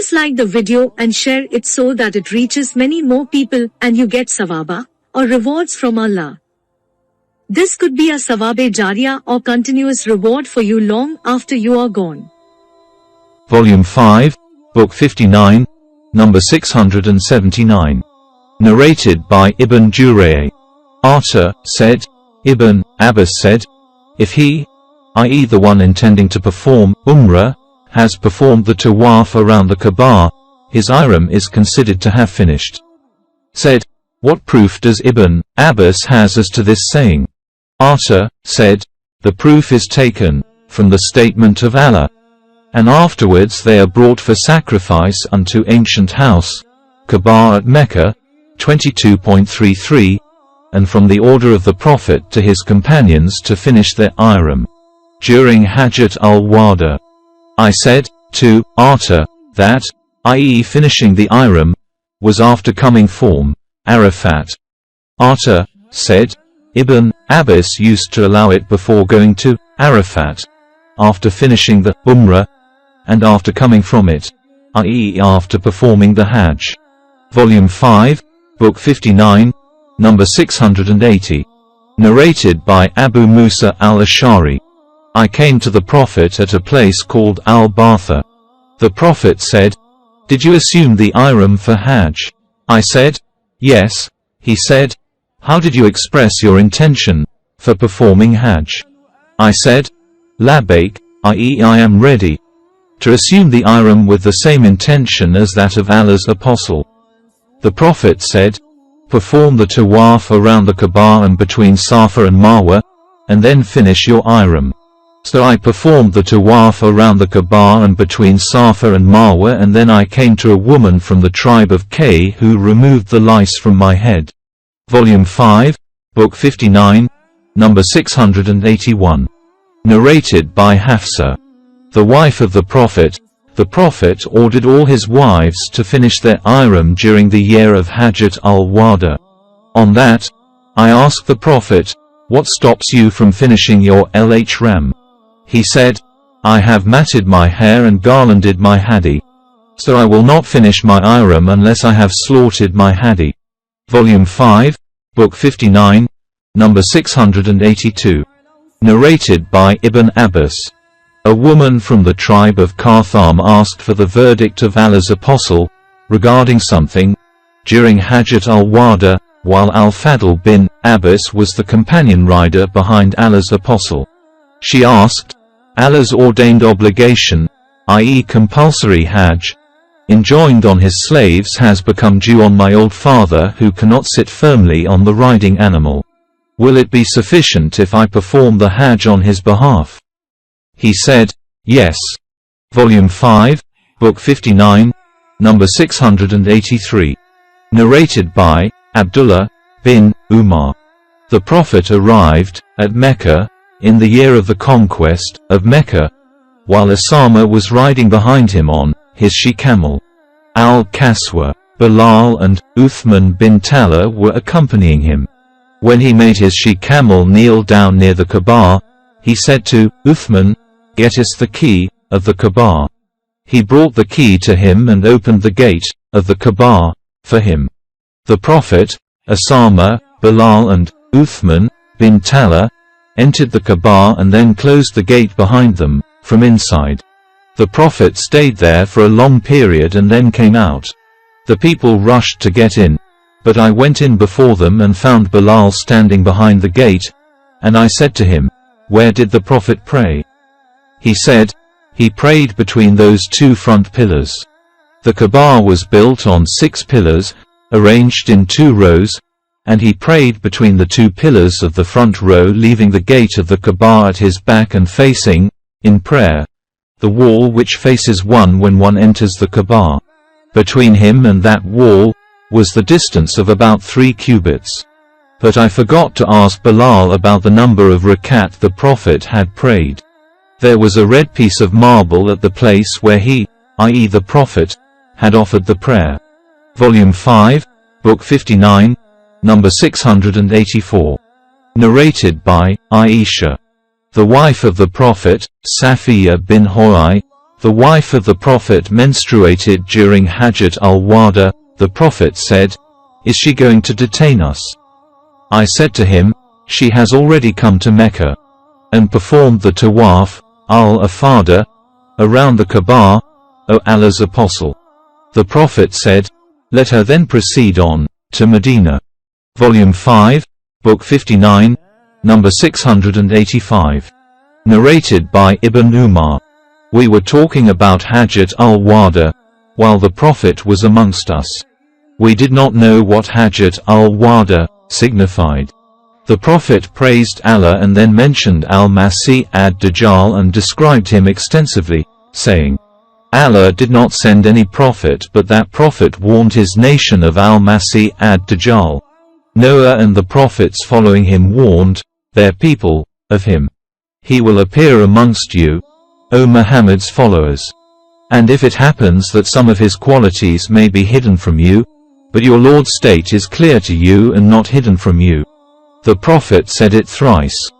Please like the video and share it so that it reaches many more people and you get sawaba, or rewards from Allah. This could be a sawabe jariyah or continuous reward for you long after you are gone. Volume 5, Book 59, number 679. Narrated by Ibn Jurayj. Ata said, Ibn Abbas said, if he, i.e. the one intending to perform Umrah, has performed the tawaf around the Kaaba, his ihram is considered to have finished. Said, what proof does Ibn Abbas has as to this saying? Ata said, the proof is taken from the statement of Allah. And afterwards they are brought for sacrifice unto ancient house, Kaaba at Mecca, 22.33, and from the order of the Prophet to his companions to finish their ihram during Hajjat al-Wada. I said, to Ata, that, i.e. finishing the ihram, was after coming from Arafat. Ata said, Ibn Abbas used to allow it before going to Arafat, after finishing the Umrah, and after coming from it, i.e. after performing the Hajj. Volume 5, Book 59, number 680. Narrated by Abu Musa al-Ash'ari. I came to the Prophet at a place called Al-Batha. The Prophet said, did you assume the ihram for Hajj? I said, yes. He said, how did you express your intention for performing Hajj? I said, Labbaik, i.e. I am ready to assume the ihram with the same intention as that of Allah's Apostle. The Prophet said, perform the tawaf around the Kaaba and between Safa and Marwa, and then finish your ihram. So I performed the tawaf around the Kaaba and between Safa and Marwa, and then I came to a woman from the tribe of K who removed the lice from my head. Volume 5, Book 59, number 681. Narrated by Hafsa, the wife of the Prophet. The Prophet ordered all his wives to finish their ihram during the year of Hajjat al-Wada. On that, I asked the Prophet, what stops you from finishing your ihram? He said, I have matted my hair and garlanded my hadi. So I will not finish my ihram unless I have slaughtered my hadi. Volume 5, Book 59, number 682. Narrated by Ibn Abbas. A woman from the tribe of Kartham asked for the verdict of Allah's Apostle regarding something during Hajjat al-Wada, while Al-Fadl bin Abbas was the companion rider behind Allah's Apostle. She asked, Allah's ordained obligation, i.e. compulsory Hajj, enjoined on his slaves has become due on my old father who cannot sit firmly on the riding animal. Will it be sufficient if I perform the Hajj on his behalf? He said, yes. Volume 5, Book 59, number 683. Narrated by Abdullah bin Umar. The Prophet arrived at Mecca in the year of the conquest of Mecca, while Usama was riding behind him on his she-camel. Al-Kaswa, Bilal and Uthman bin Talha were accompanying him. When he made his she-camel kneel down near the Kaaba, he said to Uthman, get us the key of the Kaaba. He brought the key to him and opened the gate of the Kaaba for him. The Prophet, Usama, Bilal and Uthman bin Talha entered the Kaaba and then closed the gate behind them from inside. The Prophet stayed there for a long period and then came out. The people rushed to get in, but I went in before them and found Bilal standing behind the gate, and I said to him, where did the Prophet pray? He said, he prayed between those two front pillars. The Kaaba was built on 6 pillars, arranged in 2 rows, and he prayed between the 2 pillars of the front row, leaving the gate of the Kaaba at his back and facing, in prayer, the wall which faces one when one enters the Kaaba. Between him and that wall was the distance of about 3 cubits. But I forgot to ask Bilal about the number of rakat the Prophet had prayed. There was a red piece of marble at the place where he, i.e. the Prophet, had offered the prayer. Volume 5, Book 59, number 684. Narrated by Aisha, the wife of the Prophet, Safiya bin Horai, the wife of the Prophet menstruated during Hajjat al-Wada. The Prophet said, is she going to detain us? I said to him, she has already come to Mecca, and performed the tawaf, al-Afada, around the Kaaba, O Allah's Apostle. The Prophet said, let her then proceed on, to Medina. Volume 5, Book 59, number 685. Narrated by Ibn Umar. We were talking about Hajjat al-Wada, while the Prophet was amongst us. We did not know what Hajjat al-Wada signified. The Prophet praised Allah and then mentioned al-Masih ad-Dajjal and described him extensively, saying, Allah did not send any prophet, but that prophet warned his nation of al-Masih ad-Dajjal. Noah and the prophets following him warned their people of him. He will appear amongst you, O Muhammad's followers. And if it happens that some of his qualities may be hidden from you, but your Lord's state is clear to you and not hidden from you. The Prophet said it thrice.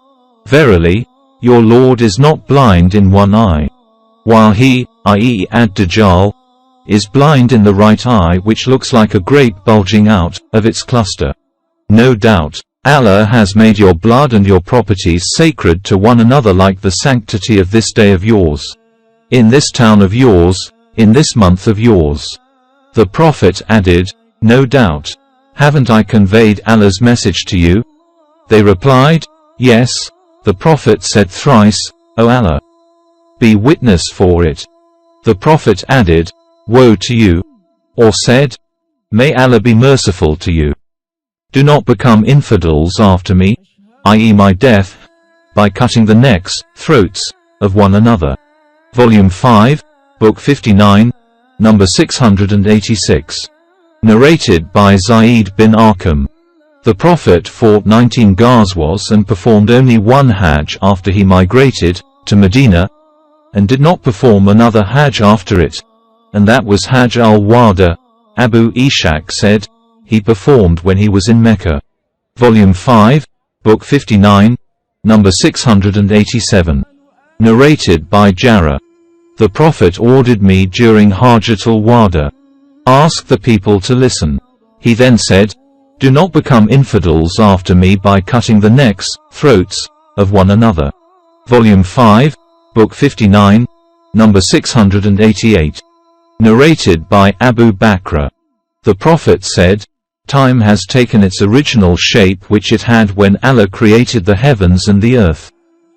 Verily, your Lord is not blind in one eye, while he, i.e. ad-Dajjal, is blind in the right eye, which looks like a grape bulging out of its cluster. No doubt, Allah has made your blood and your properties sacred to one another like the sanctity of this day of yours, in this town of yours, in this month of yours. The Prophet added, no doubt. Haven't I conveyed Allah's message to you? They replied, yes. The Prophet said thrice, O Allah, be witness for it. The Prophet added, woe to you, or said, may Allah be merciful to you. Do not become infidels after me, i.e. my death, by cutting the necks, throats, of one another. Volume 5, Book 59, number 686. Narrated by Zayd bin Arqam. The Prophet fought 19 Ghazwas and performed only one Hajj after he migrated to Medina, and did not perform another Hajj after it, and that was Hajj al-Wada. Abu Ishaq said, he performed when he was in Mecca. Volume 5, Book 59, number 687. Narrated by Jarrah. The Prophet ordered me during Hajjat al-Wada, ask the people to listen. He then said, do not become infidels after me by cutting the necks, throats, of one another. Volume 5, Book 59, number 688. Narrated by Abu Bakr. The Prophet said, time has taken its original shape which it had when Allah created the heavens and the earth.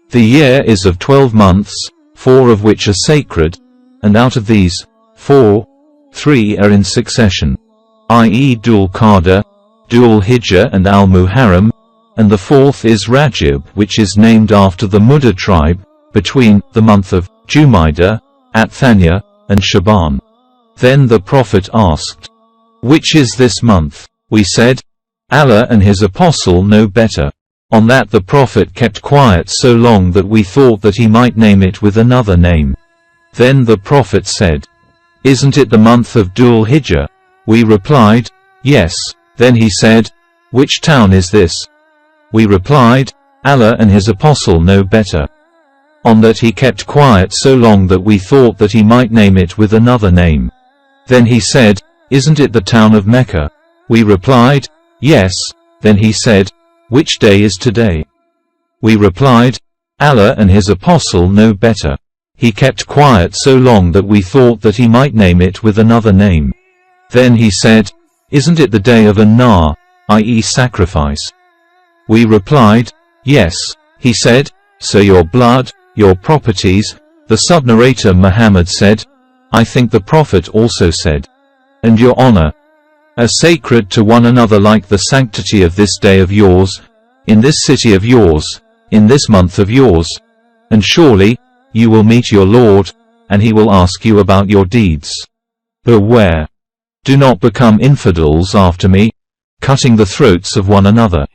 The year is of 12 months, 4 of which are sacred, and out of these, 3 are in succession, i.e. Dhul Qa'dah, Dhul Hijjah and Al-Muharram, and the 4th is Rajab, which is named after the Mudda tribe, between the month of Jumaidah, At-Thanya, and Shaban. Then the Prophet asked, which is this month? We said, Allah and his apostle know better. On that the Prophet kept quiet so long that we thought that he might name it with another name. Then the Prophet said, isn't it the month of Dhul Hijjah? We replied, yes. Then he said, which town is this? We replied, Allah and his apostle know better. On that he kept quiet so long that we thought that he might name it with another name. Then he said, isn't it the town of Mecca? We replied, yes. Then he said, which day is today? We replied, Allah and his apostle know better. He kept quiet so long that we thought that he might name it with another name. Then he said, isn't it the day of An-Nar, i.e. sacrifice? We replied, yes. He said, so your blood, your properties. The sub-narrator Muhammad said, I think the Prophet also said, and your honor, are sacred to one another like the sanctity of this day of yours, in this city of yours, in this month of yours, and surely, you will meet your Lord, and he will ask you about your deeds. Beware. Do not become infidels after me, cutting the throats of one another.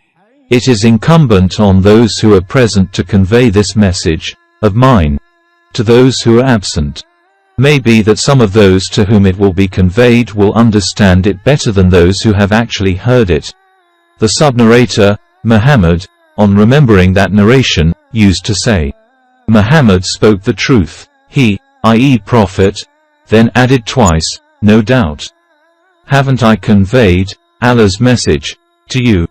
It is incumbent on those who are present to convey this message of mine to those who are absent. May be that some of those to whom it will be conveyed will understand it better than those who have actually heard it. The sub-narrator, Muhammad, on remembering that narration, used to say, Muhammad spoke the truth. He, i.e. Prophet, then added twice, no doubt. Haven't I conveyed Allah's message to you?